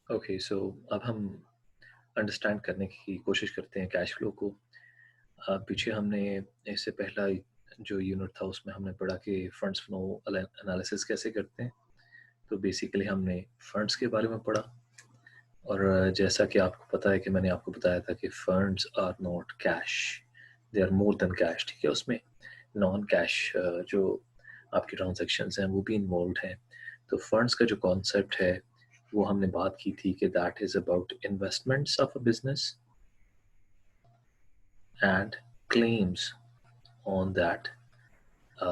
Okay, सो अब हम understand करने की कोशिश करते हैं कैश फ्लो को। पीछे हमने इससे पहला जो यूनिट था उसमें हमने पढ़ा कि फंड्स फ्लो एनालिसिस कैसे करते हैं। तो बेसिकली हमने फंड्स के बारे में पढ़ा, और जैसा कि आपको पता है कि मैंने आपको बताया था कि funds are not cash, they are more than cash. ठीक है, उसमें नॉन कैश जो आपकी ट्रांजैक्शंस हैं वो भी इन्वॉल्व हैं। तो फंड्स का जो कॉन्सेप्ट है वो हमने बात की थी कि that is about investments of a business and claims on that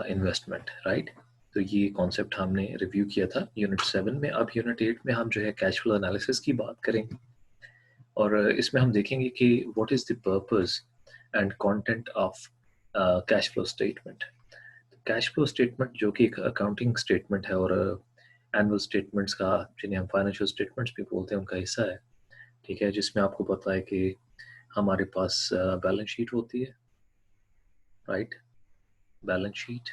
investment, right. तो ये कॉन्सेप्ट हमने रिव्यू किया था यूनिट 7 में। अब यूनिट 8 में हम जो है कैश फ्लो एनालिसिस की बात करेंगे, और इसमें हम देखेंगे कि what is the purpose and content of cash flow statement. Cash flow statement जो कि एक अकाउंटिंग स्टेटमेंट है, और एनुअल स्टेटमेंट्स का, जिन्हें हम फाइनेंशियल स्टेटमेंट्स भी बोलते हैं, उनका हिस्सा है। ठीक है, जिसमें आपको पता है कि हमारे पास बैलेंस शीट होती है, राइट। बैलेंस शीट,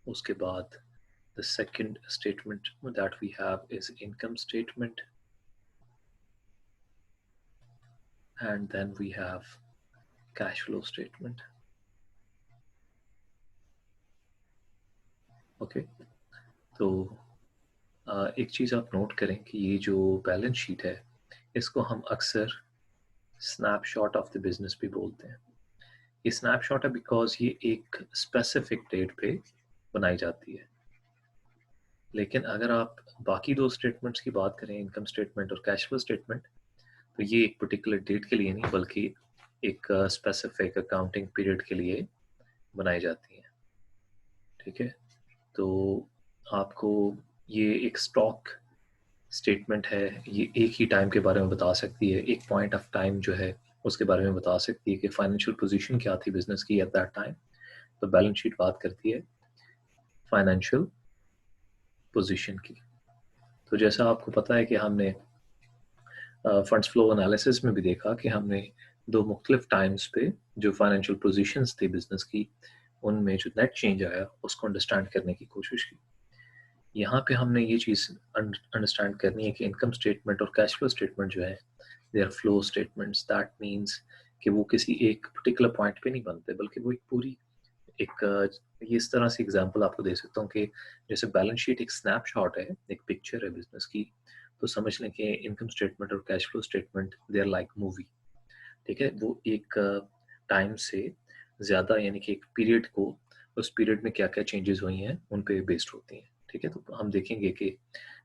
उसके बाद the second statement that we have is income statement, and then we have cash flow statement. Okay, तो एक चीज़ आप नोट करें कि ये जो बैलेंस शीट है इसको हम अक्सर स्नैपशॉट ऑफ द बिजनेस भी बोलते हैं। ये स्नैपशॉट है बिकॉज ये एक स्पेसिफिक डेट पे बनाई जाती है। लेकिन अगर आप बाकी दो स्टेटमेंट्स की बात करें, इनकम स्टेटमेंट और कैश फ्लो स्टेटमेंट, तो ये एक पर्टिकुलर डेट के लिए नहीं बल्कि एक स्पेसिफिक अकाउंटिंग पीरियड के लिए बनाई जाती हैं। ठीक है, तो आपको ये एक स्टॉक स्टेटमेंट है, ये एक ही टाइम के बारे में बता सकती है, एक पॉइंट ऑफ टाइम जो है उसके बारे में बता सकती है कि फाइनेंशियल पोजीशन क्या थी बिजनेस की एट दैट टाइम। तो बैलेंस शीट बात करती है फाइनेंशियल पोजीशन की। तो जैसा आपको पता है कि हमने फंड्स फ्लो एनालिसिस में भी देखा कि हमने दो मुख्तलिफ टाइम्स पे जो फाइनेंशियल पोजीशंस थी बिजनेस की, उनमें जो नेट चेंज आया उसको अंडरस्टैंड करने की कोशिश की। यहाँ पे हमने ये चीज़ अंडरस्टैंड करनी है कि इनकम स्टेटमेंट और कैश फ्लो स्टेटमेंट जो है, they are flow statements. That means कि वो किसी एक पर्टिकुलर पॉइंट पे नहीं बनते, बल्कि वो एक पूरी एक ये इस तरह से एग्जांपल आपको दे सकता हूँ कि जैसे बैलेंस शीट एक स्नैपशॉट है, एक पिक्चर है बिजनेस की, तो समझ लें कि इनकम स्टेटमेंट और cash flow statement they are like movie. ठीक है, वो एक टाइम से ज़्यादा, यानी कि एक पीरियड को, उस पीरियड में क्या क्या चेंजेस हुई हैं उन पे बेस्ड होती हैं। ठीक है, तो हम देखेंगे कि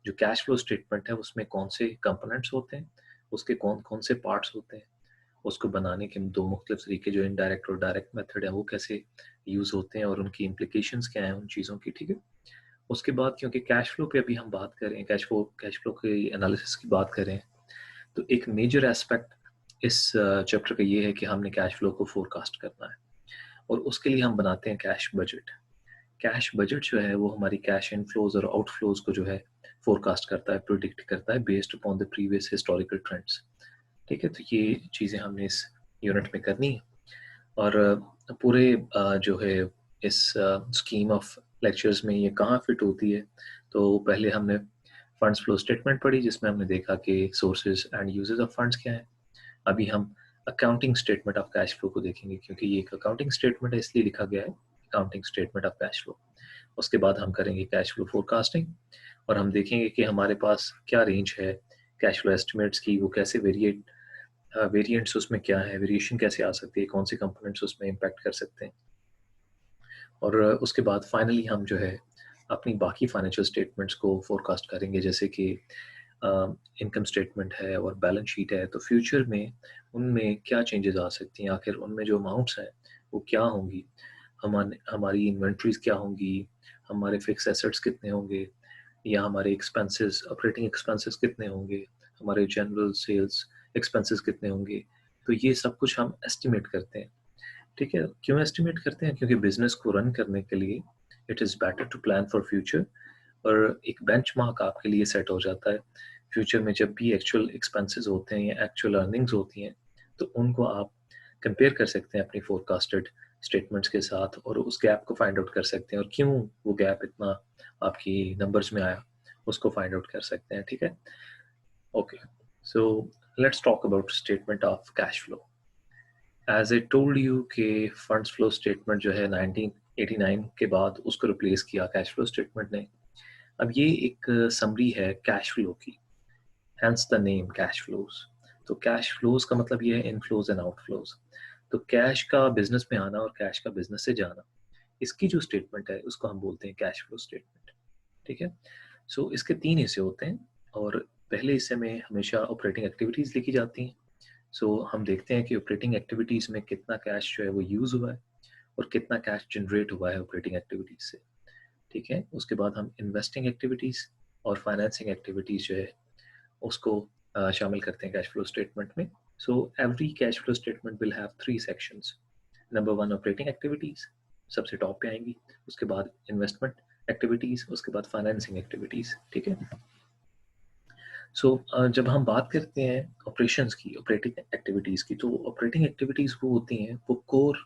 जो कैश फ्लो स्टेटमेंट है उसमें कौन से कंपोनेंट्स होते हैं, उसके कौन कौन से पार्ट्स होते हैं, उसको बनाने के दो मुख्तलिफ तरीके जो इनडायरेक्ट और डायरेक्ट मेथड है वो कैसे यूज़ होते हैं, और उनकी इम्प्लीकेशंस क्या हैं उन चीज़ों की। ठीक है, उसके बाद क्योंकि कैश फ्लो पे अभी हम बात करें, कैश फ्लो के एनालिसिस की बात करें, तो एक मेजर एस्पेक्ट इस चैप्टर का ये है कि हमने कैश फ्लो को फोरकास्ट करना है, और उसके लिए हम बनाते हैं कैश बजट। कैश बजट जो है वो हमारी कैश इनफ्लोज और आउटफ्लोज को जो है फोरकास्ट करता है, प्रिडिक्ट करता है based upon the previous historical trends. ठीक है, तो ये चीज़ें हमने इस यूनिट में करनी है, और पूरे जो है इस स्कीम ऑफ लेक्चर्स में ये कहाँ फिट होती है। तो पहले हमने फंड्स फ्लो स्टेटमेंट पढ़ी, जिसमें हमने देखा कि sources and uses of funds क्या है। अभी हम accounting statement of cash flow को देखेंगे, क्योंकि ये एक अकाउंटिंग स्टेटमेंट है इसलिए लिखा गया है accounting statement of cash flow. उसके बाद हम करेंगे कैश फ्लो फोरकास्टिंग, और हम देखेंगे कि हमारे पास क्या रेंज है कैश फ्लो एस्टिमेट्स की, वो कैसे वेरिएंट्स उसमें क्या है, वेरिएशन कैसे आ सकती है, कौन से कंपोनेंट्स उसमें इम्पैक्ट कर सकते हैं। और उसके बाद फाइनली हम जो है अपनी बाकी फाइनेंशियल स्टेटमेंट्स को फोरकास्ट करेंगे, जैसे कि इनकम स्टेटमेंट है और बैलेंस शीट है, तो फ्यूचर में उनमें क्या चेंजेस आ सकती हैं, आखिर उनमें जो अमाउंट्स हैं वो क्या होंगी, हमारी इन्वेंट्रीज क्या होंगी, हमारे फिक्स एसेट्स कितने होंगे, या हमारे एक्सपेंसेस, ऑपरेटिंग एक्सपेंसेस कितने होंगे, हमारे जनरल सेल्स एक्सपेंसेस कितने होंगे। तो ये सब कुछ हम एस्टिमेट करते हैं। ठीक है, क्यों एस्टिमेट करते हैं? क्योंकि बिजनेस को रन करने के लिए it is better to plan for future, और एक बेंचमार्क आपके लिए सेट हो जाता है। फ्यूचर में जब भी एक्चुअल एक्सपेंसेस होते हैं या एक्चुअल अर्निंग्स होती हैं, तो उनको आप कंपेयर कर सकते हैं अपनी फोरकास्टेड स्टेटमेंट्स के साथ, और उस गैप को फाइंड आउट कर सकते हैं, और क्यों वो गैप इतना आपकी नंबर्स में आया उसको फाइंड आउट कर सकते हैं। ठीक है, okay. So let's talk about statement of cash flow. As I told you कि फंड्स फ्लो स्टेटमेंट जो है 1989 के बाद उसको रिप्लेस किया कैश फ्लो स्टेटमेंट ने। अब ये एक समरी है कैश फ्लो की, hence the name cash flows. तो कैश फ्लोज का मतलब ये है इनफ्लोज एंड आउटफ्लोज। तो कैश का बिजनेस में आना और कैश का बिजनेस से जाना, इसकी जो स्टेटमेंट है उसको हम बोलते हैं कैश फ्लो स्टेटमेंट। ठीक है। सो इसके 3 हिस्से होते हैं और पहले हिस्से में हमेशा ऑपरेटिंग एक्टिविटीज़ लिखी जाती हैं। सो हम देखते हैं कि ऑपरेटिंग एक्टिविटीज़ में कितना कैश जो है वो यूज़ हुआ है और कितना कैश जनरेट हुआ है ऑपरेटिंग एक्टिविटीज़ से। ठीक है। उसके बाद हम इन्वेस्टिंग एक्टिविटीज़ और फाइनेंसिंग एक्टिविटीज़ जो है उसको शामिल करते हैं कैश फ्लो स्टेटमेंट में। So every cash flow statement will have 3 sections. Number 1 operating activities सबसे टॉप पे आएंगी, उसके बाद इन्वेस्टमेंट एक्टिविटीज़, उसके बाद फाइनेंसिंग एक्टिविटीज़। ठीक है। सो जब हम बात करते हैं ऑपरेशंस की, ऑपरेटिंग एक्टिविटीज़ की, तो ऑपरेटिंग एक्टिविटीज़ वो होती हैं, वो कोर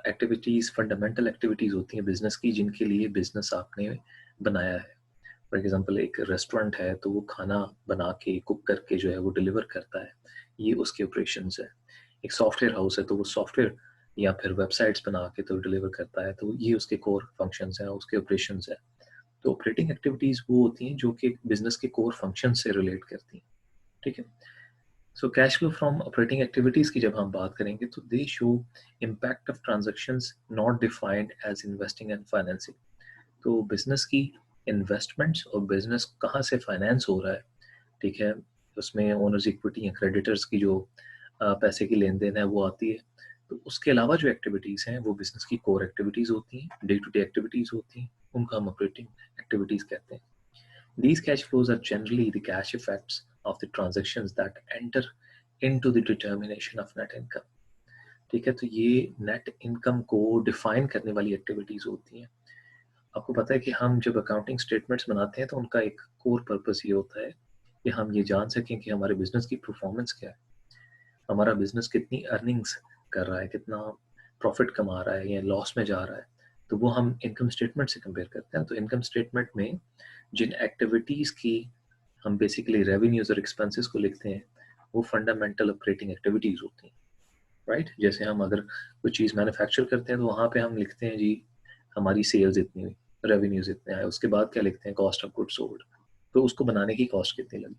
एक्टिविटीज़, फंडामेंटल एक्टिविटीज़ होती हैं बिजनेस की, जिनके लिए बिजनेस आपने बनाया है। फॉर एग्जांपल एक रेस्टोरेंट है तो वो खाना बना के कुक करके जो है वो डिलीवर करता है, ये उसके ऑपरेशंस है। एक सॉफ्टवेयर हाउस है तो वो सॉफ्टवेयर या फिर वेबसाइट्स बना के तो डिलीवर करता है, तो ये उसके कोर फंक्शंस हैं, उसके ऑपरेशंस हैं। तो ऑपरेटिंग एक्टिविटीज़ वो होती हैं जो कि बिजनेस के कोर फंक्शन से रिलेट करती हैं। ठीक है। So cash flow from operating activities की जब हम बात करेंगे तो they show impact of transactions not defined as investing and financing. तो बिजनेस की इन्वेस्टमेंट्स और बिजनेस कहाँ से फाइनेंस हो रहा है, ठीक है, उसमें ओनर्स इक्विटी या क्रेडिटर्स की जो पैसे की लेन देन है वो आती है। तो उसके अलावा जो एक्टिविटीज़ हैं वो बिजनेस की कोर एक्टिविटीज़ होती हैं, डे टू डे एक्टिविटीज़ होती हैं, उनका हम ऑपरेटिंग एक्टिविटीज़ कहते हैं। These cash flows are generally the cash effects of the transactions that enter into the determination of net income. ठीक है। तो ये नेट इनकम को डिफाइन करने वाली एक्टिविटीज होती हैं। आपको पता है कि हम जब अकाउंटिंग स्टेटमेंट्स बनाते हैं तो उनका एक कोर पर्पस ये होता है कि हम ये जान सकें कि हमारे बिजनेस की परफॉर्मेंस क्या है, हमारा बिजनेस कितनी अर्निंग्स कर रहा है, कितना प्रॉफिट कमा रहा है या लॉस में जा रहा है। तो वो हम इनकम स्टेटमेंट से कंपेयर करते हैं। तो इनकम स्टेटमेंट में जिन एक्टिविटीज़ की हम बेसिकली रेवेन्यूज और एक्सपेंसेस को लिखते हैं वो फंडामेंटल ऑपरेटिंग एक्टिविटीज़ होती हैं, राइट। जैसे हम अगर कोई चीज़ मैन्युफैक्चर करते हैं तो वहाँ पे हम लिखते हैं जी हमारी सेल्स इतनी हुई, रेवेन्यूज इतने आए, उसके बाद क्या लिखते हैं कॉस्ट ऑफ गुड्स सोल्ड, तो उसको बनाने की कॉस्ट कितनी लगी,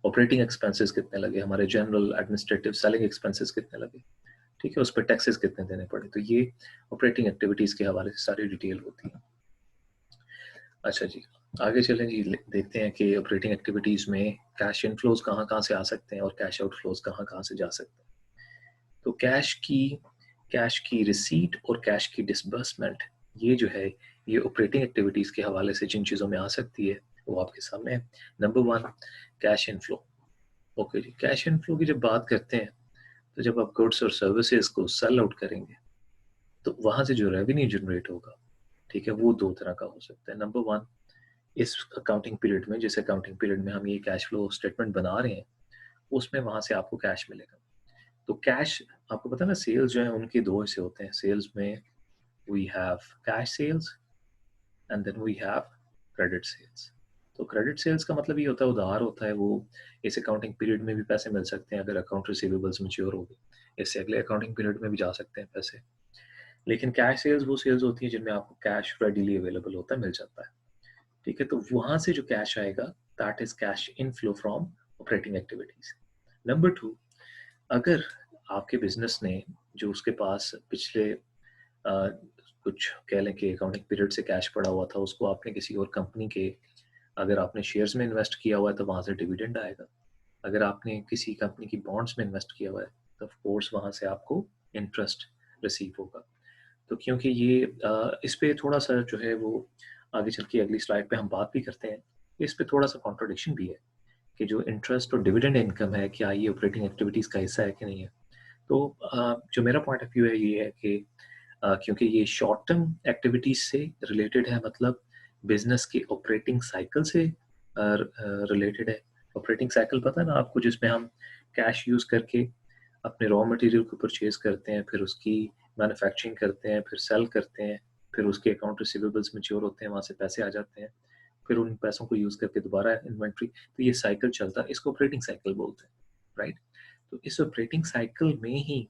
ऑपरेटिंग एक्सपेंसेस कितने लगे, हमारे जनरल एडमिनिस्ट्रेटिव सेलिंग एक्सपेंसेस कितने लगे, ठीक है, उस पर टैक्सेस कितने देने पड़े। तो ये ऑपरेटिंग एक्टिविटीज़ के हवाले से सारी डिटेल होती है। अच्छा जी, आगे चलें जी, देखते हैं कि ऑपरेटिंग एक्टिविटीज़ में कैश इनफ्लोज कहाँ कहाँ से आ सकते हैं और कैश आउटफ्लोज कहाँ कहाँ से जा सकते हैं। तो कैश की रिसीट और कैश की डिसबर्समेंट, ये जो है ये ऑपरेटिंग एक्टिविटीज़ के हवाले से जिन चीज़ों में आ सकती है वो आपके सामने है। Number 1 cash inflow. ओके जी, कैश इनफ्लो की जब बात करते हैं तो जब आप गुड्स और सर्विसेज को सेल आउट करेंगे तो वहाँ से जो रेवेन्यू जनरेट होगा, ठीक है, वो 2 तरह का हो सकता है। नंबर 1, इस अकाउंटिंग पीरियड में, जिस अकाउंटिंग पीरियड में हम ये कैश फ्लो स्टेटमेंट बना रहे हैं, उसमें वहाँ से आपको कैश मिलेगा। तो कैश, आपको पता है ना, सेल्स जो है उनके 2 हिस्से होते हैं। सेल्स में we have cash sales and then we have credit sales. तो क्रेडिट सेल्स का मतलब ये होता है उधार होता है, वो इस अकाउंटिंग पीरियड में भी पैसे मिल सकते हैं अगर अकाउंट रिसीवेबल्स मैच्योर हो गए, इससे अगले अकाउंटिंग पीरियड में भी जा सकते हैं पैसे। लेकिन कैश सेल्स वो सेल्स होती है जिनमें आपको कैश रेडिली अवेलेबल होता है, मिल जाता है। ठीक है। तो वहां से जो कैश आएगा that is cash inflow from operating activities. Number 2, अगर आपके बिजनेस ने जो उसके पास पिछले कुछ कह लें कि अकाउंटिंग पीरियड से कैश पड़ा हुआ था, उसको आपने किसी और कंपनी के, अगर आपने शेयर्स में इन्वेस्ट किया हुआ है तो वहां से डिविडेंड आएगा। अगर आपने किसी कंपनी की बॉन्ड्स में इन्वेस्ट किया हुआ है तो ऑफ कोर्स वहां से आपको इंटरेस्ट रिसीव होगा। तो क्योंकि ये इस पे थोड़ा सा जो है वो आगे चल के अगली स्लाइड पे हम बात भी करते हैं, इस पे थोड़ा सा कॉन्ट्रडिक्शन भी है कि जो इंटरेस्ट और डिविडेंड इनकम है क्या ये ऑपरेटिंग एक्टिविटीज़ का हिस्सा है कि नहीं है। तो जो मेरा पॉइंट ऑफ व्यू है ये है कि क्योंकि ये शॉर्ट टर्म एक्टिविटीज से रिलेटेड है, मतलब बिजनेस के ऑपरेटिंग साइकिल से रिलेटेड है। ऑपरेटिंग साइकिल पता है ना आपको, जिसमें हम कैश यूज करके अपने रॉ मटेरियल को परचेज करते हैं, फिर उसकी मैन्युफैक्चरिंग करते हैं, फिर सेल करते हैं, फिर उसके अकाउंट रिसीवेबल्स मैच्योर होते हैं, वहाँ से पैसे आ जाते हैं, फिर उन पैसों को यूज़ करके दोबारा इन्वेंट्री, तो ये साइकिल चलता है, इसको ऑपरेटिंग साइकिल बोलते हैं, राइट? तो इस ऑपरेटिंग साइकिल में ही,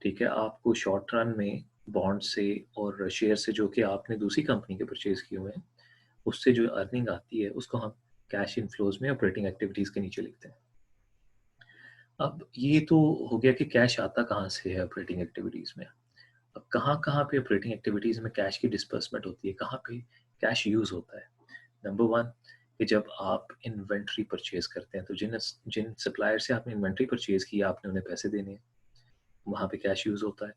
ठीक है, आपको शॉर्ट रन में बॉन्ड से और शेयर से जो कि आपने दूसरी कंपनी के परचेज किए हुए हैं, उससे जो अर्निंग आती है उसको हम कैश इनफ्लोज में ऑपरेटिंग एक्टिविटीज़ के नीचे लिखते हैं। अब ये तो हो गया कि कैश आता कहाँ से है ऑपरेटिंग एक्टिविटीज़ में। अब कहाँ-कहाँ पे ऑपरेटिंग एक्टिविटीज़ में कैश की डिस्बर्समेंट होती है, कहाँ पे कैश यूज़ होता है? नंबर 1 कि जब आप इन्वेंट्री परचेज़ करते हैं, तो जिन सप्लायर से आपने इन्वेंट्री परचेज़ की, आपने उन्हें पैसे देने हैं, वहाँ पे कैश यूज़ होता है।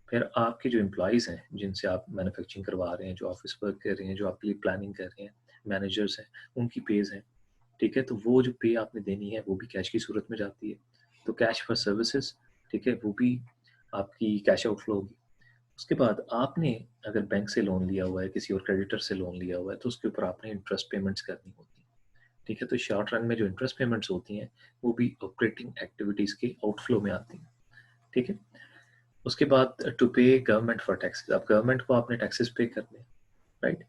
फिर आपके जो एम्प्लॉइज़ हैं, जिनसे आप मैन्युफैक्चरिंग करवा रहे हैं, जो ऑफ़िस वर्क कर रहे हैं, जो आपके लिए प्लानिंग कर रहे हैं, मैनेजर्स हैं, उनकी पेज़ हैं, ठीक है? तो वो जो पे आपने देनी है, वो भी कैश की सूरत में जाती है। तो कैश फॉर सर्विसेज़, ठीक है? वो भी आपकी कैश आउटफ्लो होगी। उसके बाद आपने अगर बैंक से लोन लिया हुआ है, किसी और क्रेडिटर से लोन लिया हुआ है, तो उसके ऊपर आपने इंटरेस्ट पेमेंट्स करनी होती हैं, ठीक है? तो शॉर्ट रन में जो इंटरेस्ट पेमेंट्स होती हैं, वो भी ऑपरेटिंग एक्टिविटीज़ के आउटफ्लो में आती हैं, ठीक है? उसके बाद टू पे गवर्नमेंट फॉर टैक्सेस, अब गवर्नमेंट को आपने टैक्सेस पे करने हैं, राइट?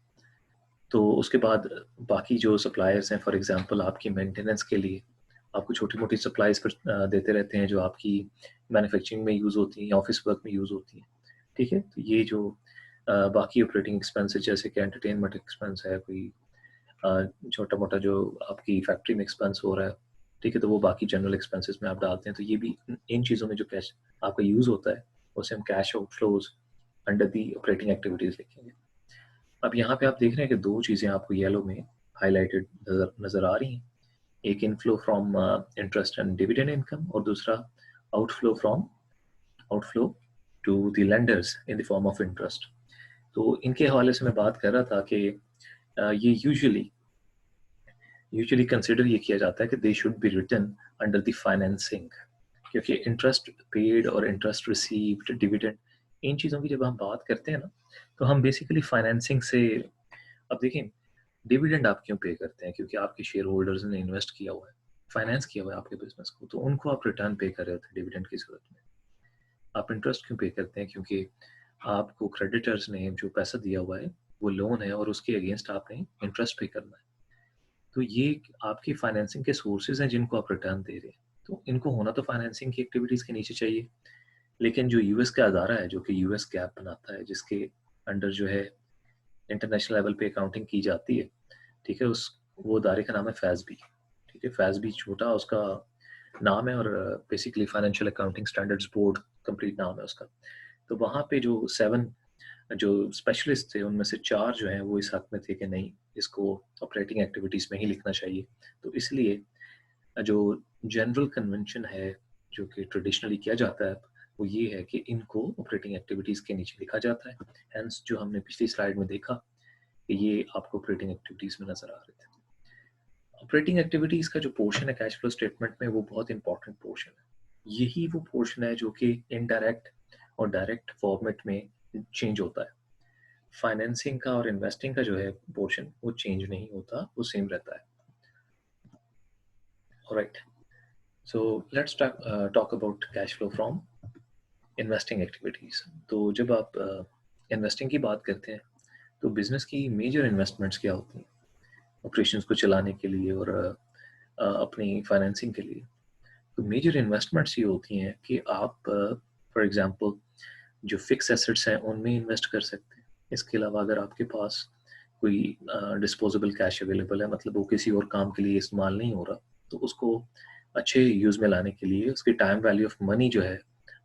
तो उसके बाद बाकी जो सप्लायर्स हैं, फॉर एग्जांपल आपकी मेंटेनेंस के लिए आपको छोटी-मोटी सप्लाईज़ देते रहते हैं, जो आपकी मैन्युफैक्चरिंग में यूज़ होती हैं, ऑफ़िस वर्क में यूज़ होती हैं, ठीक है? तो ये जो बाकी ऑपरेटिंग एक्सपेंसेस जैसे कि एंटरटेनमेंट एक्सपेंस है, कोई छोटा-मोटा जो आपकी फैक्ट्री में एक्सपेंस हो रहा है, ठीक है? तो वो बाकी जनरल एक्सपेंसेस में आप डालते हैं, तो ये भी इन चीज़ों में जो कैश आपका यूज़ होता है, उसे हम cash outflows under the operating activities लिखेंगे। अब यहाँ पे आप देख रहे हैं कि 2 चीज़ें आपको येलो में हाइलाइटेड नज़र नज़र आ रही हैं। एक inflow from interest and dividend income, और दूसरा outflow to the lenders in the form of interest. तो इनके हवाले से मैं बात कर रहा था कि ये यूजुअली कंसिडर ये किया जाता है कि they should be written under the financing, क्योंकि इंटरेस्ट पेड और इंटरेस्ट रिसीव्ड, डिविडेंड, इन चीज़ों की जब हम बात करते हैं ना, तो हम बेसिकली फाइनेंसिंग से, अब देखिए, डिविडेंड आप क्यों पे करते हैं? क्योंकि आपके शेयर होल्डर्स ने इन्वेस्ट किया हुआ है, फाइनेंस किया हुआ है आपके बिजनेस को, तो उनको आप रिटर्न पे कर रहे होते हैं डिविडेंड की सूरत में। आप इंटरेस्ट क्यों पे करते हैं? क्योंकि आपको क्रेडिटर्स ने जो पैसा दिया हुआ है, वो लोन है और उसके अगेंस्ट आपने इंटरेस्ट पे करना है। तो ये आपकी फाइनेंसिंग के सोर्सेज हैं जिनको आप रिटर्न दे रहे हैं। तो इनको होना तो फाइनेंसिंग की एक्टिविटीज़ के नीचे चाहिए, लेकिन जो यूएस का अदारा है, जो कि यूएस गैप बनाता है, जिसके अंडर जो है इंटरनेशनल लेवल पे अकाउंटिंग की जाती है, ठीक है, उस वो अदारे का नाम है फैसबी, ठीक है? फैसबी छोटा उसका नाम है, और basically financial accounting standards board complete नाम है उसका। तो वहाँ पे जो 7 जो स्पेशलिस्ट थे, उनमें से 4 जो हैं वो इस हक में थे कि नहीं, इसको ऑपरेटिंग एक्टिविटीज़ में ही लिखना चाहिए। तो इसलिए जो जनरल कन्वेंशन है, जो कि ट्रेडिशनली किया जाता है, वो ये है कि इनको ऑपरेटिंग एक्टिविटीज़ के नीचे लिखा जाता है। हेंस जो हमने पिछली स्लाइड में देखा कि ये आपको ऑपरेटिंग एक्टिविटीज़ में नज़र आ रहे थे। ऑपरेटिंग एक्टिविटीज़ का जो पोर्शन है कैश फ्लो स्टेटमेंट में, वो बहुत इंपॉर्टेंट पोर्शन है। यही वो पोर्शन है जो कि इनडायरेक्ट और डायरेक्ट फॉर्मेट में चेंज होता है। फाइनेंसिंग का और इन्वेस्टिंग का जो है पोर्शन, वो चेंज नहीं होता, वो सेम रहता है। Alright, so let's talk about cash flow from investing activities. तो जब आप इन्वेस्टिंग की बात करते हैं, तो बिजनेस की मेजर इन्वेस्टमेंट्स क्या होती हैं ऑपरेशंस को चलाने के लिए और अपनी फाइनेंसिंग के लिए? तो मेजर इन्वेस्टमेंट्स ये होती हैं कि आप फॉर एग्जांपल जो फिक्स एसेट्स हैं उनमें इन्वेस्ट कर सकते हैं। इसके अलावा अगर आपके पास कोई डिस्पोजेबल कैश अवेलेबल है, मतलब वो किसी और काम के लिए इस्तेमाल नहीं हो रहा, तो उसको अच्छे यूज़ में लाने के लिए उसकी टाइम वैल्यू ऑफ मनी जो है,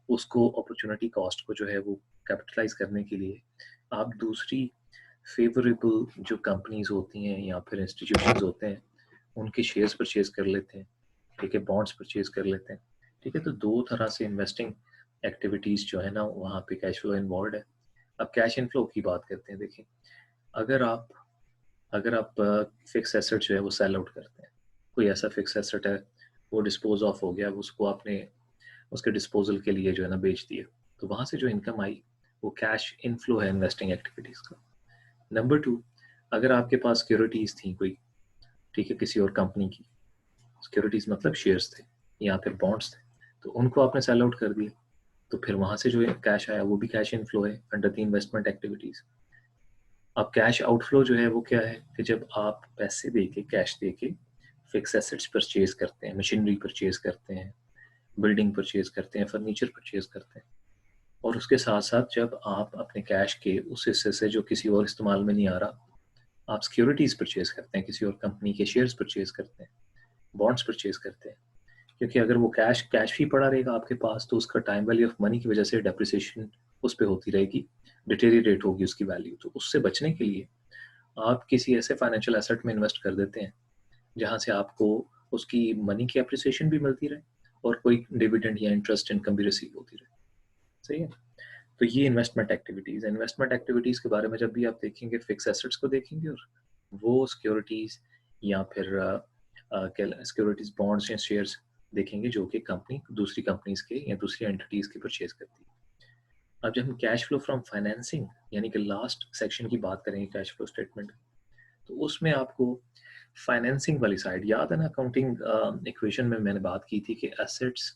उसको अपॉर्चुनिटी कॉस्ट को जो है वो कैपिटलाइज करने के लिए आप दूसरी फेवरेबल जो कंपनीज होती हैं या फिर इंस्टीट्यूशंस होते हैं, उनके शेयर्स परचेज कर लेते हैं, ठीक है, बॉन्ड्स परचेज कर लेते हैं, ठीक है। तो 2 तरह से इन्वेस्टिंग एक्टिविटीज़ जो है ना, वहाँ पे कैश फ्लो इन्वॉल्वड है। अब कैश इनफ्लो की बात करते हैं। देखिए, अगर आप फिक्स एसेट जो है वो सेल आउट करते हैं, कोई ऐसा फिक्स एसेट है वो डिस्पोज ऑफ हो गया, उसको आपने उसके डिस्पोजल के लिए जो है ना बेच दिया, तो वहाँ से जो इनकम आई, वो कैश इनफ्लो है इन्वेस्टिंग एक्टिविटीज़ का। नंबर 2, अगर आपके पास सिक्योरिटीज़ थी कोई, ठीक है, किसी और कंपनी की सिक्योरिटीज़, मतलब शेयर्स थे या फिर बॉन्ड्स थे, तो उनको आपने सेल आउट कर दिया, तो फिर वहाँ से जो कैश आया वो भी कैश इनफ्लो है अंडर द इन्वेस्टमेंट एक्टिविटीज़। अब कैश आउटफ्लो जो है वो क्या है कि जब आप पैसे दे के, कैश दे के फिक्स एसेट्स परचेज करते हैं, मशीनरी परचेज करते हैं, बिल्डिंग परचेज करते हैं, फर्नीचर परचेज करते हैं, और उसके साथ साथ जब आप अपने कैश के उस हिस्से से जो किसी और इस्तेमाल में नहीं आ रहा, आप सिक्योरिटीज़ परचेज करते हैं, किसी और कंपनी के शेयर्स परचेज करते हैं, बॉन्ड्स परचेज करते हैं, क्योंकि अगर वो कैश कैश ही पड़ा रहेगा आपके पास तो उसका टाइम वैल्यू ऑफ मनी की वजह से डेप्रिसिएशन उस पर होती रहेगी, डिटेरिएट होगी उसकी वैल्यू। तो उससे बचने के लिए आप किसी ऐसे फाइनेंशियल एसेट में इन्वेस्ट कर देते हैं जहां से आपको उसकी मनी की अप्रिसिएशन भी मिलती रहे और कोई डिविडेंड या इंटरेस्ट इनकम भी रिसीव होती रहे। सही है। तो ये इन्वेस्टमेंट एक्टिविटीज़ के बारे में जब भी आप देखेंगे, फिक्स एसेट्स को देखेंगे और वो सिक्योरिटीज़ या फिर सिक्योरिटीज़, बॉन्ड्स या शेयर्स देखेंगे जो कि कंपनी दूसरी कंपनीज के या दूसरी एंटिटीज़ के परचेज करती है। अब जब हम कैश फ्लो फ्रॉम फाइनेंसिंग यानी कि लास्ट सेक्शन की बात करेंगे कैश फ्लो स्टेटमेंट, तो उसमें आपको फाइनेंसिंग वाली साइड याद है ना, अकाउंटिंग इक्वेशन में मैंने बात की थी कि assets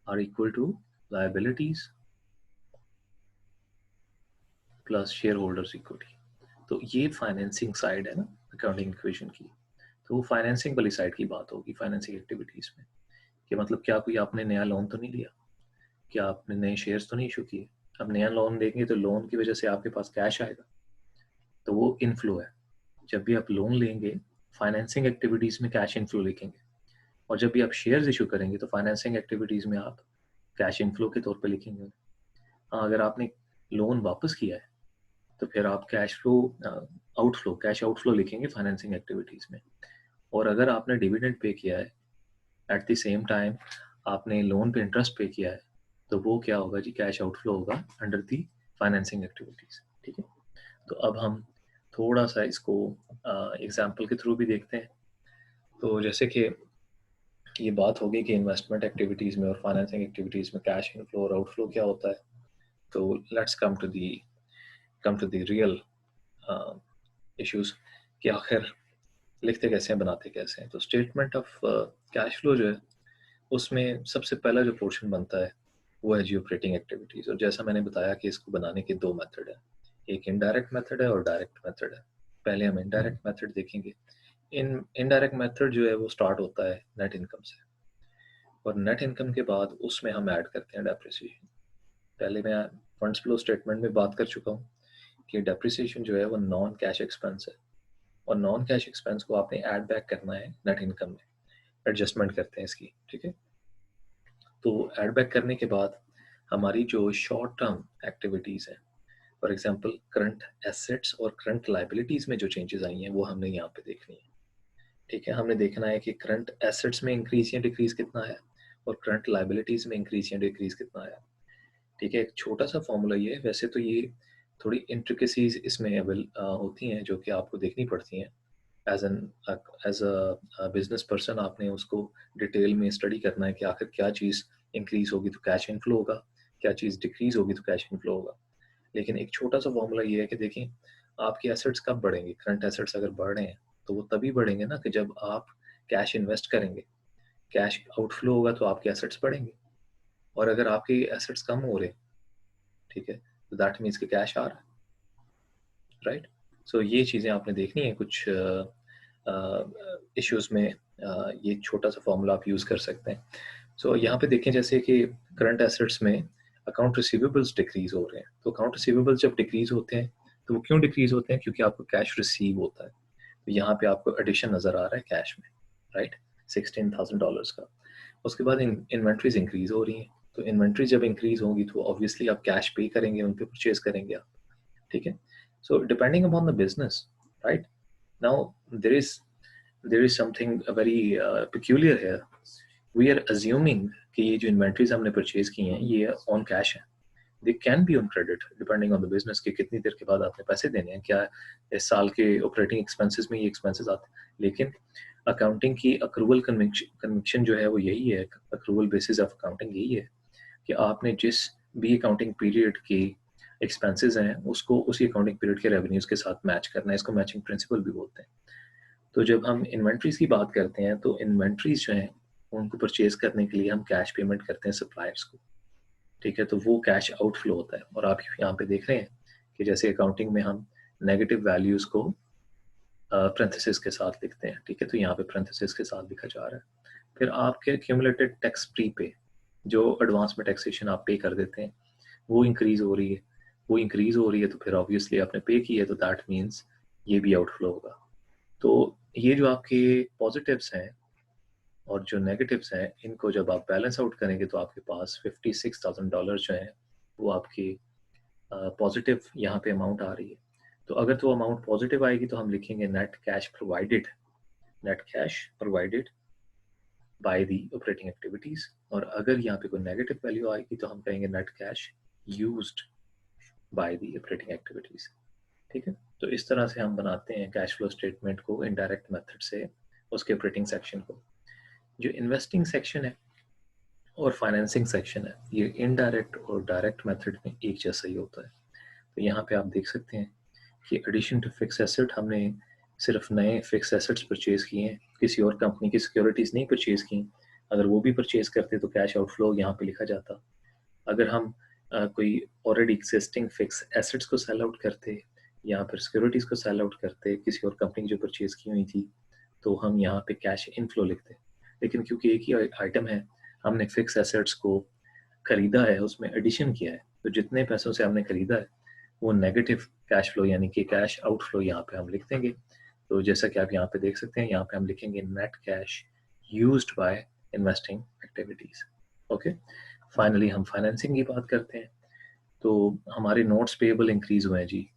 are equal to liabilities plus shareholders equity. तो ये फाइनेंसिंग साइड है ना अकाउंटिंग इक्वेशन की। तो वो फाइनेंसिंग वाली साइड की बात होगी फाइनेंसिंग एक्टिविटीज़ में, कि मतलब क्या कोई आपने नया लोन तो नहीं लिया, क्या आपने नए शेयर्स तो नहीं इशू किए। अब नया लोन देंगे तो लोन की वजह से आपके पास कैश आएगा, तो वो इनफ्लो है। जब भी आप लोन लेंगे फाइनेंसिंग एक्टिविटीज़ में कैश इनफ्लो लिखेंगे, और जब भी आप शेयर्स इशू करेंगे तो फाइनेंसिंग एक्टिविटीज़ में आप कैश इनफ्लो के तौर पे लिखेंगे। हाँ, अगर आपने लोन वापस किया है तो फिर आप cash flow outflow, cash outflow लिखेंगे फाइनेंसिंग एक्टिविटीज़ में। और अगर आपने डिविडेंड पे किया है एट द सेम टाइम आपने लोन पे इंटरेस्ट पे किया है, तो वो क्या होगा जी, कैश आउटफ्लो होगा अंडर दी फाइनेंसिंग एक्टिविटीज़। ठीक है। तो अब हम थोड़ा सा इसको एग्जाम्पल के थ्रू भी देखते हैं। तो जैसे कि ये बात होगी कि इन्वेस्टमेंट एक्टिविटीज़ में और फाइनेंसिंग एक्टिविटीज़ में कैश इनफ्लो और आउटफ्लो क्या होता है। तो let's come to the real issues कि आखिर लिखते कैसे हैं, बनाते कैसे हैं। तो स्टेटमेंट ऑफ कैश फ्लो जो है उसमें सबसे पहला जो पोर्शन बनता है वो है जी ऑपरेटिंग एक्टिविटीज़। और जैसा मैंने बताया कि इसको बनाने के दो मेथड है, एक इनडायरेक्ट मेथड है और डायरेक्ट मेथड है। पहले हम इनडायरेक्ट मेथड देखेंगे। इनडायरेक्ट मेथड जो है वो स्टार्ट होता है नेट इनकम से, और नेट इनकम के बाद उसमें हम ऐड करते हैं डेप्रिसिएशन। पहले मैं फंड्स फ्लो स्टेटमेंट में बात कर चुका हूँ कि डेप्रिसिएशन जो है वो नॉन कैश एक्सपेंस है, और नॉन कैश एक्सपेंस को आपने ऐड बैक करना है नेट इनकम में, एडजस्टमेंट करते हैं इसकी। ठीक है। तो ऐड बैक करने के बाद हमारी जो शॉर्ट टर्म एक्टिविटीज़ हैं, फॉर एग्जांपल करंट एसेट्स और करंट लाइबिलिटीज़ में जो चेंजेस आई हैं वो हमने यहाँ पे देखनी है। ठीक है। हमने देखना है कि करंट एसेट्स में इंक्रीज या डिक्रीज कितना है और करंट लाइबिलिटीज़ में इंक्रीज या डिक्रीज कितना है। ठीक है। एक छोटा सा फॉर्मूला ये है, वैसे तो ये थोड़ी इंट्रिकेसीज इसमें होती हैं जो कि आपको देखनी पड़ती हैं as an as a business person. आपने उसको डिटेल में स्टडी करना है कि आखिर क्या चीज़ इंक्रीज होगी तो कैश इनफ्लो होगा, क्या चीज़ डिक्रीज होगी तो कैश इनफ्लो होगा। लेकिन एक छोटा सा फॉर्मूला ये है कि देखें आपके एसेट्स कब बढ़ेंगे। करंट एसेट्स अगर बढ़ रहे हैं तो वो तभी बढ़ेंगे ना कि जब आप कैश इन्वेस्ट करेंगे। कैश आउटफ्लो होगा तो आपके एसेट्स बढ़ेंगे, और अगर आपके एसेट्स कम हो रहे हैं, ठीक है, तो दैट मीन्स कि कैश आ रहा है। राइट। सो ये चीज़ें आपने देखनी है कुछ इश्यूज में। ये छोटा सा फॉर्मूला आप यूज़ कर सकते हैं। सो यहाँ पे देखें जैसे कि करंट एसेट्स में अकाउंट रिसीवेबल्स डिक्रीज हो रहे हैं। तो अकाउंट रिसीवेबल्स जब डिक्रीज होते हैं तो वो क्यों डिक्रीज होते हैं, क्योंकि आपको कैश रिसीव होता है। तो यहाँ पे आपको एडिशन नज़र आ रहा है कैश में, राइट, $16,000 का। उसके बाद इन्वेंट्रीज इंक्रीज हो रही हैं। तो इन्वेंट्री जब इंक्रीज होगी तो ऑब्वियसली आप कैश पे करेंगे, उन पे परचेज करेंगे आप। ठीक है। So depending upon the business, right. Now there is something very peculiar here. We are assuming कि ये जो इन्वेंट्रीज हमने परचेज की हैं ये ऑन कैश है। They can be on credit depending on the business कि कितनी देर के बाद आपने पैसे देने हैं, क्या इस साल के ऑपरेटिंग एक्सपेंसेस में ये एक्सपेंसेस आते हैं। लेकिन अकाउंटिंग की अक्रूवल कन्विक्शन जो है वो यही है, अक्रूवल बेसिस ऑफ अकाउंटिंग यही है कि आपने जिस भी अकाउंटिंग पीरियड की एक्सपेंसेस हैं उसको उसी अकाउंटिंग पीरियड के रेवेन्यूज के साथ मैच करना है। इसको मैचिंग प्रिंसिपल भी बोलते हैं। तो जब हम इन्वेंट्रीज की बात करते हैं तो इन्वेंट्रीज जो हैं उनको परचेज करने के लिए हम कैश पेमेंट करते हैं सप्लायर्स को। ठीक है। तो वो कैश आउटफ्लो होता है। और आप यहाँ पे देख रहे हैं कि जैसे अकाउंटिंग में हम नेगेटिव वैल्यूज़ को पैरेंथेसिस के साथ लिखते हैं, ठीक है। तो यहाँ पे पैरेंथेसिस के साथ लिखा जा रहा है। फिर आपके एक्यूमुलेटेड टैक्स प्री पे, जो एडवांस में टैक्सेशन आप पे कर देते हैं, वो इंक्रीज़ हो रही है। वो इंक्रीज़ हो रही है तो फिर ऑब्वियसली आपने पे की है, तो दैट मीन्स ये भी आउटफ्लो होगा। तो ये जो आपके पॉजिटिव्स हैं और जो नेगेटिव्स हैं, इनको जब आप बैलेंस आउट करेंगे तो आपके पास $56,000 जो हैं वो आपकी पॉजिटिव यहाँ पे अमाउंट आ रही है। तो अगर तो अमाउंट पॉजिटिव आएगी तो हम लिखेंगे net cash provided, net cash provided by the operating activities. और अगर यहाँ पे कोई नेगेटिव वैल्यू आएगी तो हम कहेंगे net cash used by the operating activities, ठीक है। तो इस तरह से हम बनाते हैं कैश फ्लो स्टेटमेंट को इनडायरेक्ट मेथड से उसके ऑपरेटिंग सेक्शन को। जो इन्वेस्टिंग सेक्शन है और फाइनेंसिंग सेक्शन है, ये इनडायरेक्ट और डायरेक्ट मेथड में एक जैसा ही होता है। तो यहाँ पे आप देख सकते हैं कि एडिशन टू फिक्स एसेट, हमने सिर्फ नए फिक्स एसेट्स परचेज किए हैं, किसी और कंपनी की सिक्योरिटीज़ नहीं परचेज की। अगर वो भी परचेज करते तो कैश आउटफ्लो यहाँ पे लिखा जाता। अगर हम कोई ऑलरेडी एग्जिस्टिंग फिक्स एसेट्स को सेल आउट करते या फिर सिक्योरिटीज़ को सेल आउट करते किसी और कंपनी जो परचेज की हुई थी, तो हम यहाँ पे कैश इनफ्लो लिखते। लेकिन क्योंकि एक ही आइटम है, हमने फिक्स एसेट्स को खरीदा है, उसमें एडिशन किया है, तो जितने पैसों से हमने खरीदा है वो नेगेटिव कैश फ्लो यानी कि कैश आउटफ्लो यहाँ पे हम लिख देंगे। तो जैसा कि आप यहाँ पे देख सकते हैं, यहाँ पे हम लिखेंगे net cash used by investing activities. Okay, finally हम फाइनेंसिंग की बात करते हैं। तो हमारे नोट्स पेएबल इंक्रीज हुए हैं जी,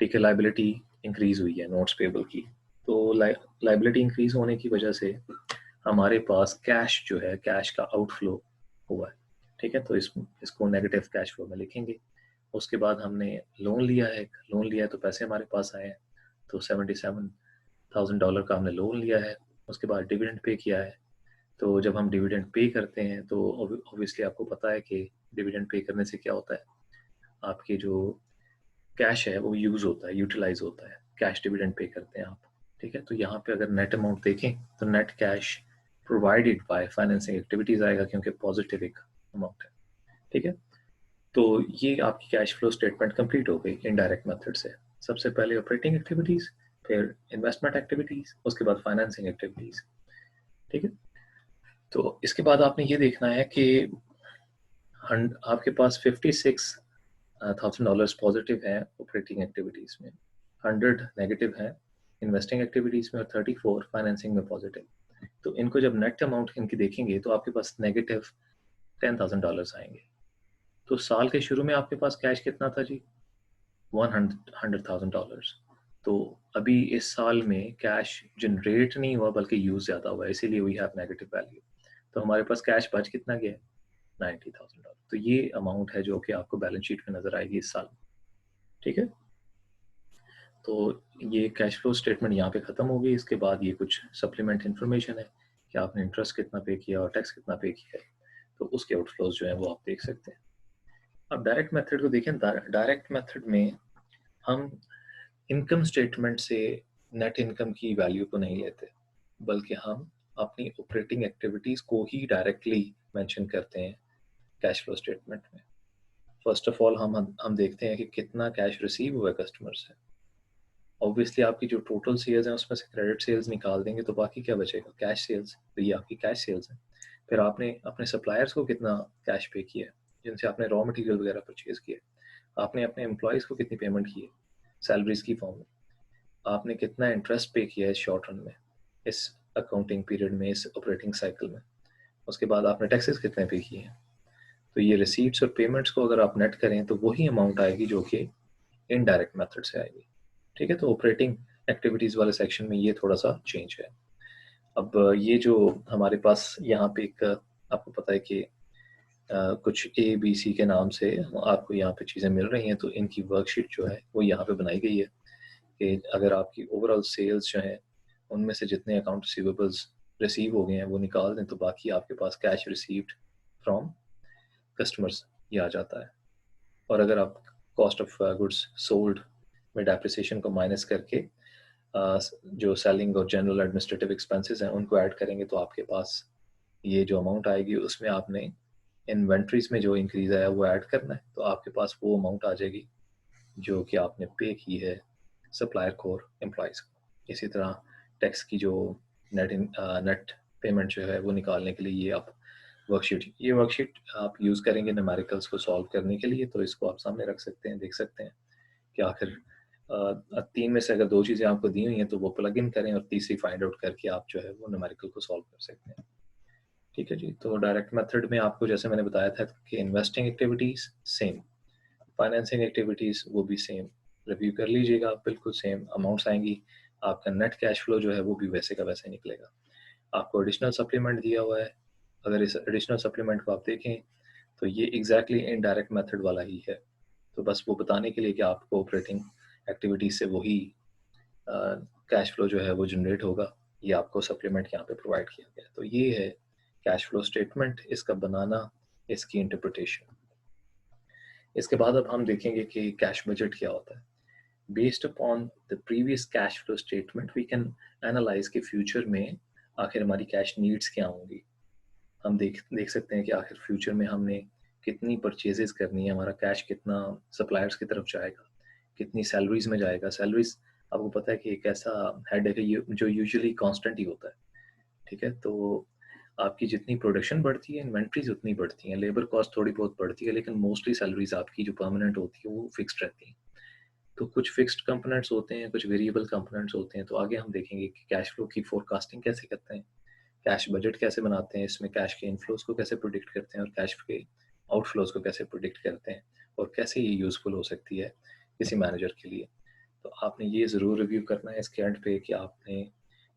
ठीक है, लाइबिलिटी इंक्रीज हुई है नोट्स पेएबल की। तो लाइबिलिटी इंक्रीज होने की वजह से हमारे पास कैश जो है, कैश का आउटफ्लो हुआ है, ठीक है। तो इसको नेगेटिव कैश फ्लो में लिखेंगे। उसके बाद हमने लोन लिया है, लोन लिया है तो पैसे हमारे पास आए हैं, तो $77,000 का हमने लोन लिया है। उसके बाद डिविडेंड पे किया है। तो जब हम डिविडेंड पे करते हैं तो ऑब्वियसली आपको पता है कि डिविडेंड पे करने से क्या होता है, आपके जो कैश है वो यूज़ होता है, यूटिलाइज होता है, कैश डिविडेंड पे करते हैं आप, ठीक है। तो यहाँ पे अगर नेट अमाउंट देखें तो net cash provided by financing activities आएगा, क्योंकि पॉजिटिव एक अमाउंट है, ठीक है। तो ये आपकी कैश फ्लो स्टेटमेंट कंप्लीट हो गई इनडायरेक्ट मेथड से। सबसे पहले ऑपरेटिंग एक्टिविटीज, फिर इन्वेस्टमेंट एक्टिविटीज, उसके बाद फाइनेंसिंग एक्टिविटीज, ठीक है। तो इसके बाद आपने ये देखना है कि आपके पास $56,000 पॉजिटिव है ऑपरेटिंग एक्टिविटीज में, 100 नेगेटिव है इन्वेस्टिंग एक्टिविटीज में और 34 फाइनेंसिंग में पॉजिटिव। तो इनको जब नेट अमाउंट इनकी देखेंगे तो आपके पास नेगेटिव $10,000 आएंगे। तो साल के शुरू में आपके पास कैश कितना था जी, $100,000। तो अभी इस साल में कैश जनरेट नहीं हुआ बल्कि यूज ज्यादा हुआ, इसीलिए वी हैव नेगेटिव वैल्यू। तो हमारे पास कैश बच कितना गया, $90,000। तो ये अमाउंट है जो कि आपको बैलेंस शीट में नजर आएगी इस साल, ठीक है। तो ये कैश फ्लो स्टेटमेंट यहाँ पे खत्म हो गई। इसके बाद ये कुछ सप्लीमेंट इन्फॉर्मेशन है कि आपने इंटरेस्ट कितना पे किया और टैक्स कितना पे किया है, तो उसके आउटफ्लोज जो है वो आप देख सकते हैं। अब डायरेक्ट मेथड को देखें। डायरेक्ट मेथड में हम इनकम स्टेटमेंट से नेट इनकम की वैल्यू को नहीं लेते, बल्कि हम अपनी ऑपरेटिंग एक्टिविटीज को ही डायरेक्टली मेंशन करते हैं कैश फ्लो स्टेटमेंट में। फर्स्ट ऑफ ऑल हम देखते हैं कि कितना कैश रिसीव हुआ है कस्टमर से। ऑब्वियसली आपकी जो टोटल सेल्स हैं उसमें से क्रेडिट सेल्स निकाल देंगे तो बाकी क्या बचेगा, कैश सेल्स। तो ये आपकी कैश सेल्स है। फिर आपने अपने सप्लायर्स को कितना कैश पे किया है, जिनसे आपने रॉ मटेरियल वगैरह परचेज किया। आपने अपने एम्प्लॉयज़ को कितनी पेमेंट की है सैलरीज की फॉर्म में। आपने कितना इंटरेस्ट पे किया है शॉर्ट रन में, इस अकाउंटिंग पीरियड में, इस ऑपरेटिंग साइकिल में। उसके बाद आपने टैक्सेस कितने पे किए हैं। तो ये रिसीट्स और पेमेंट्स को अगर आप नेट करें तो वही अमाउंट आएगी जो कि इनडायरेक्ट मेथड से आएगी, ठीक है। तो ऑपरेटिंग एक्टिविटीज़ वाले सेक्शन में ये थोड़ा सा चेंज है। अब ये जो हमारे पास यहाँ पे एक आपको पता है कि कुछ ABC के नाम से आपको यहाँ पे चीज़ें मिल रही हैं, तो इनकी वर्कशीट जो है वो यहाँ पे बनाई गई है कि अगर आपकी ओवरऑल सेल्स जो है उनमें से जितने अकाउंट रिसीवेबल्स रिसीव हो गए हैं वो निकाल दें तो बाकी आपके पास कैश रिसीव्ड फ्रॉम कस्टमर्स ये आ जाता है। और अगर आप कॉस्ट ऑफ गुड्स सोल्ड में डेप्रिसिएशन को माइनस करके जो सेलिंग और जनरल एडमिनिस्ट्रेटिव एक्सपेंसेस हैं उनको ऐड करेंगे तो आपके पास ये जो अमाउंट आएगी उसमें आपने इन्वेंट्रीज में जो इंक्रीज आया वो ऐड करना है, तो आपके पास वो अमाउंट आ जाएगी जो कि आपने पे की है सप्लायर को और एम्प्लॉयज़ को। इसी तरह टैक्स की जो नेट पेमेंट जो है वो निकालने के लिए ये वर्कशीट आप यूज़ करेंगे न्यूमेरिकल्स को सॉल्व करने के लिए, तो इसको आप सामने रख सकते हैं, देख सकते हैं कि आखिर 3 में से अगर 2 चीज़ें आपको दी हुई हैं तो वो प्लग इन करें और तीसरी फाइंड आउट करके आप जो है वो न्यूमेरिकल को सॉल्व कर सकते हैं। ठीक है जी, तो डायरेक्ट मेथड में आपको जैसे मैंने बताया था कि investing activities same, financing activities वो भी सेम, रिव्यू कर लीजिएगा, बिल्कुल सेम अमाउंट्स आएंगी, आपका नेट कैश फ्लो जो है वो भी वैसे का वैसे निकलेगा। आपको एडिशनल सप्लीमेंट दिया हुआ है, अगर इस एडिशनल सप्लीमेंट को आप देखें तो ये एग्जैक्टली इनडायरेक्ट मेथड वाला ही है, तो बस वो बताने के लिए कि आपको ऑपरेटिंग एक्टिविटीज से वही कैश फ्लो जो है वो जनरेट होगा, ये आपको सप्लीमेंट यहाँ पे प्रोवाइड किया गया है। तो ये है कैश फ्लो स्टेटमेंट, इसका बनाना, इसकी इंटरप्रिटेशन। इसके बाद अब हम देखेंगे कि कैश बजट क्या होता है। Based upon the previous cash flow statement we can analyse कि फ्यूचर में आखिर हमारी कैश नीड्स क्या होंगी। हम देख सकते हैं कि आखिर फ्यूचर में हमने कितनी परचेजेस करनी है, हमारा कैश कितना सप्लायर्स की तरफ जाएगा, कितनी सैलरीज में जाएगा। सैलरीज आपको पता है कि एक ऐसा हेड है कि जो यूजुअली कांस्टेंट ही होता है। ठीक है, तो आपकी जितनी प्रोडक्शन बढ़ती है इन्वेंट्रीज उतनी बढ़ती हैं, लेबर कॉस्ट थोड़ी बहुत बढ़ती है, लेकिन मोस्टली सैलरीज आपकी जो परमानेंट होती है वो फिक्स्ड रहती हैं। तो कुछ फिक्स्ड कंपोनेंट्स होते हैं, कुछ वेरिएबल कंपोनेंट्स होते हैं। तो आगे हम देखेंगे कि कैश फ्लो की फोरकास्टिंग कैसे करते हैं, कैश बजट कैसे बनाते हैं, इसमें कैश के इनफ्लोज को कैसे प्रोडिक्ट करते हैं और कैश के आउटफ्लोज को कैसे प्रोडिक्ट करते हैं, और कैसे ये यूज़फुल हो सकती है किसी मैनेजर के लिए। तो आपने ये ज़रूर रिव्यू करना है इसके एंड पे कि आपने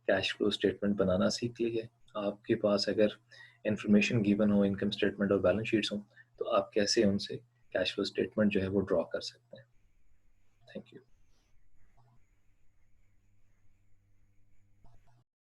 कैश फ्लो स्टेटमेंट बनाना सीख ली है। आपके पास अगर इंफॉर्मेशन गिवन हो, इनकम स्टेटमेंट और बैलेंस शीट्स हो, तो आप कैसे उनसे कैश फ्लो स्टेटमेंट जो है वो ड्रॉ कर सकते हैं। Thank you.